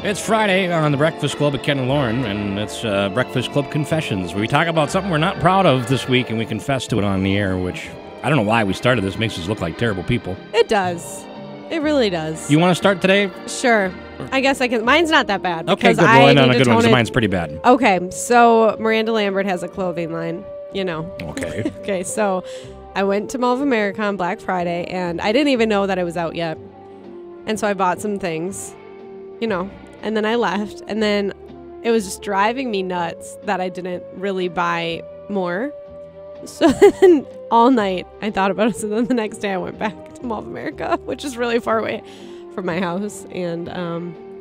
It's Friday on the Breakfast Club with Ken and Lauren, and it's Breakfast Club Confessions, where we talk about something we're not proud of this week, and we confess to it on the air, which I don't know why we started this. Makes us look like terrible people. It does. It really does. You want to start today? Sure. I guess I can. Mine's not that bad. Okay, good. We'll end on a good one, because mine's pretty bad. Okay, so Miranda Lambert has a clothing line, you know. Okay. Okay, so I went to Mall of America on Black Friday, and I didn't even know that it was out yet. And so I bought some things, you know, and then I left, and then it was just driving me nuts that I didn't really buy more. So then all night I thought about it, so then the next day I went back to Mall of America, which is really far away from my house, and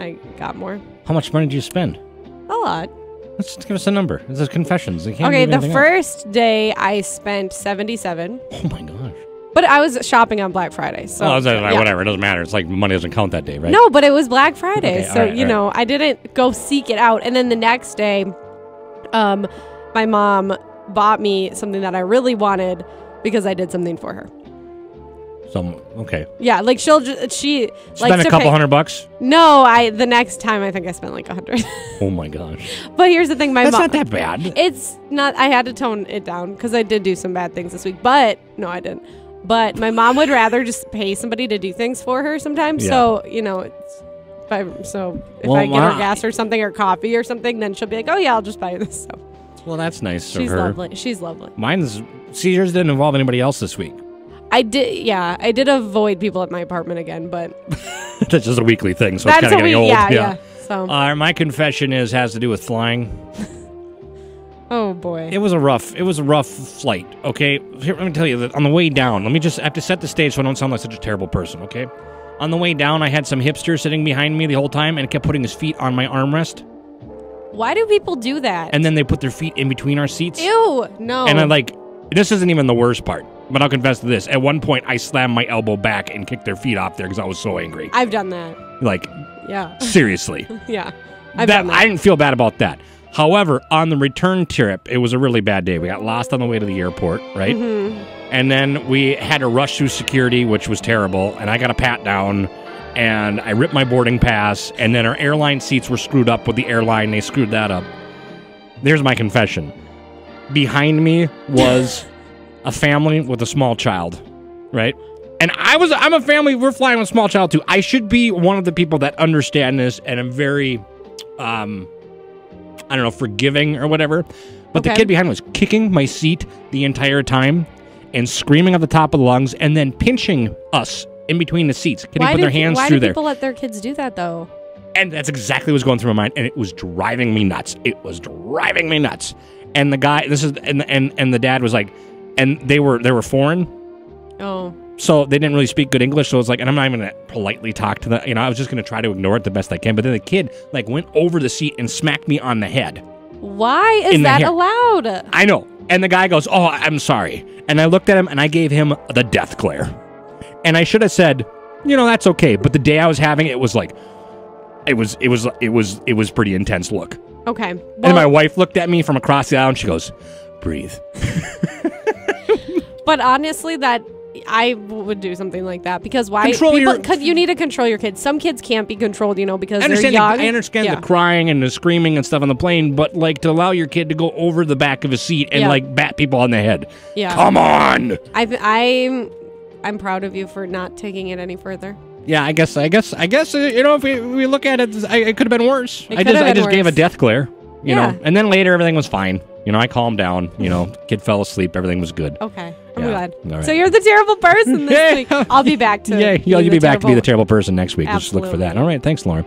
I got more. How much money did you spend? A lot. Let's give us a number. This is confessions. Okay, the first day I spent $77. Oh my gosh. But I was shopping on Black Friday, so whatever. It doesn't matter. It's like money doesn't count that day, right? No, but it was Black Friday, okay, so you know, I didn't go seek it out. And then the next day, my mom bought me something that I really wanted because I did something for her. Okay. Yeah, like she spent a couple $100. No, the next time I think I spent like $100. Oh my gosh. But here's the thing, that's not that bad. It's not. I had to tone it down because I did do some bad things this week. But no, I didn't. But my mom would rather just pay somebody to do things for her sometimes. Yeah. So, you know, if I get her gas or something or coffee or something, then she'll be like, oh, yeah, I'll just buy you this stuff. Well, that's nice of her. She's lovely. She's lovely. Yours didn't involve anybody else this week. I did avoid people at my apartment again, but... That's just a weekly thing, so it's kind of getting old. Yeah. So. My confession has to do with flying. Oh boy. It was a rough flight, okay? Here, let me tell you, on the way down, I have to set the stage so I don't sound like such a terrible person, okay? On the way down, I had some hipster sitting behind me the whole time, and he kept putting his feet on my armrest. Why do people do that? And then they put their feet in between our seats. Ew, no. And this isn't even the worst part, but I'll confess to this. At one point, I slammed my elbow back and kicked their feet off there because I was so angry. I've done that. Yeah. Seriously. Yeah. I've done that. I didn't feel bad about that. However, on the return trip, it was a really bad day. We got lost on the way to the airport, right? Mm-hmm. And then we had to rush through security, which was terrible. And I got a pat down, and I ripped my boarding pass. And then our airline seats were screwed up with the airline. They screwed that up. There's my confession. Behind me was a family with a small child, right? And I'm a family. We're flying with a small child, too. I should be one of the people that understand this, and I'm very... I don't know, forgiving or whatever. But the kid behind me was kicking my seat the entire time and screaming at the top of the lungs and then pinching us in between the seats. Can they put their hands through there? Why do people let their kids do that, though? And that's exactly what was going through my mind, and it was driving me nuts. And the guy, and the dad was like, and they were foreign. Oh. So they didn't really speak good English, so it's like, and I'm not even going to politely talk to them. You know, I was just going to try to ignore it the best I can. But then the kid, went over the seat and smacked me on the head. Why is that allowed? I know. And the guy goes, oh, I'm sorry. And I looked at him, and I gave him the death glare. And I should have said, you know, that's okay. But the day I was having it was like, it was pretty intense look. Okay. Well, and my wife looked at me from across the aisle, and she goes, breathe. But honestly, I would do something like that because why? Because you need to control your kids. Some kids can't be controlled, you know, because they're young. I understand the crying and the screaming and stuff on the plane, but to allow your kid to go over the back of a seat and bat people on the head. Yeah. Come on. I'm proud of you for not taking it any further. Yeah, I guess. You know, if we look at it, it could have been worse. I just gave a death glare. You know, and then later everything was fine. You know, I calmed down. You know, kid fell asleep. Everything was good. Okay, I'm glad. Right. So you're the terrible person this week. I'll be back to. You'll be back to be the terrible person next week. Absolutely. Just look for that. All right, thanks, Lauren.